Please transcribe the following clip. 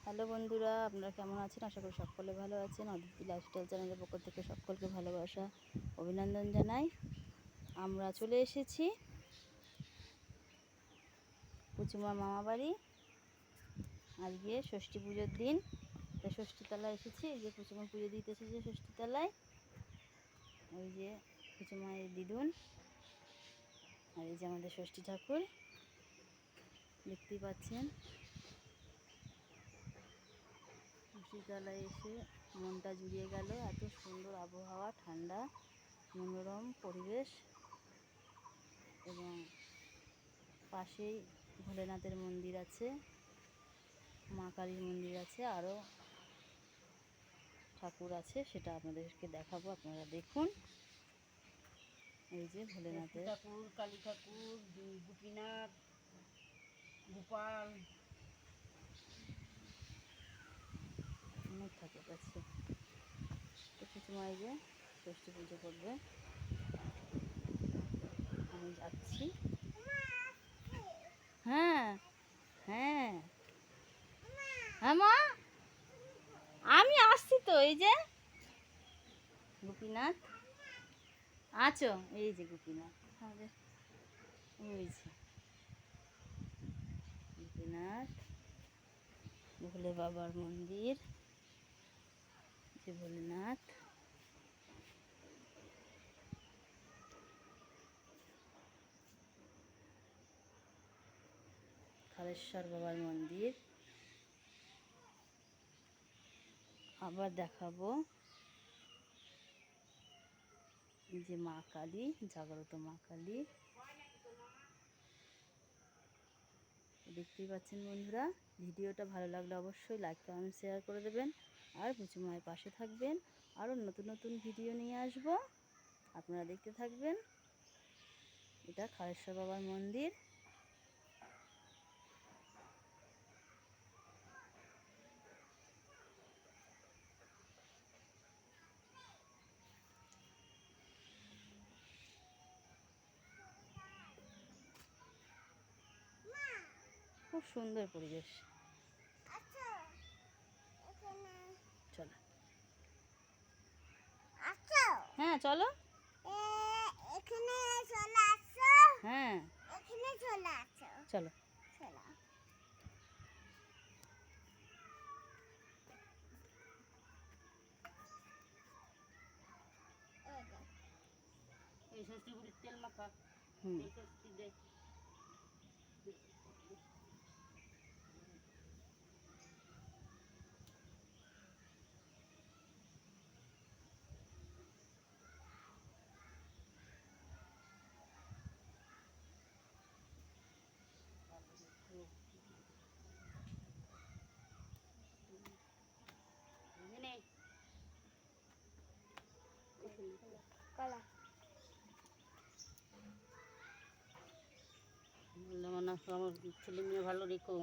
Hello বন্ধুরা, আপনারা কেমন আছেন? আশা করি সকলে ভালো আছেন। অদিতি লাইফস্টাইল চ্যানেলের পক্ষ থেকে সকলকে ভালোবাসা অভিনন্দন জানাই। আমরা চলে এসেছি পুচুমার মামা বাড়ি। আজকে ষষ্ঠী পুজোর দিন, তাই ষষ্ঠীতলায় এসেছি। এই যে পুচুমা পুজো দিতে এসেছে ষষ্ঠীতলায়। ওই যে পুচুমায়ের দিদুন, আর এই যে আমাদের ষষ্ঠী ঠাকুর দেখতেই পাচ্ছেন। ষষ্ঠীতলায় এসে মনটা জুড়িয়ে গেল। এত সুন্দর আবহাওয়া, ঠান্ডা মনোরম পরিবেশ, এবং পাশেই ভোলেনাথের মন্দির আছে, মা কালীর মন্দির আছে, আরও ঠাকুর আছে, সেটা আপনাদেরকে দেখাবো। আপনারা দেখুন। এই যে ভোলেনাথের ঠাকুর, কালী ঠাকুর, গোপীনাথ, গোপাল, অনেক ঠাকুর আছে। তো কিছু মাই যে ষষ্ঠী পুজো করবে, আমি যাচ্ছি। হ্যাঁ হ্যাঁ হ্যাঁ মা, আমি আসছি তো। এই যে গোপীনাথ আছো, এই যে গোপীনাথ আমাদের, ওই যে গোপীনাথ, ভোলে বাবার মন্দির, যে ভোলেনাথ, কালেশ্বর বাবার মন্দির। আবার দেখাবো যে মা কালী, জাগ্রত মা কালী। দেখতেই পাচ্ছেন বন্ধুরা। ভিডিওটা ভালো লাগলে অবশ্যই লাইক কমেন্ট শেয়ার করে দেবেন, আর পুচু মায়ের পাশে থাকবেন। আরও নতুন নতুন ভিডিও নিয়ে আসব, আপনারা দেখতে থাকবেন। এটা কালেশ্বর বাবার মন্দির। খুব সুন্দর পরিবেশ। চলো, হ্যাঁ চলো, এখানে চলে আসো। হ্যাঁ এখানে চলে আসো। চলো। চলো। এই ষষ্ঠী পুরীর তেল মাখা, হুম, এই ষষ্ঠী দে। কলা। বললাম না, আমার ছেলে মেয়ে ভালো রেখো।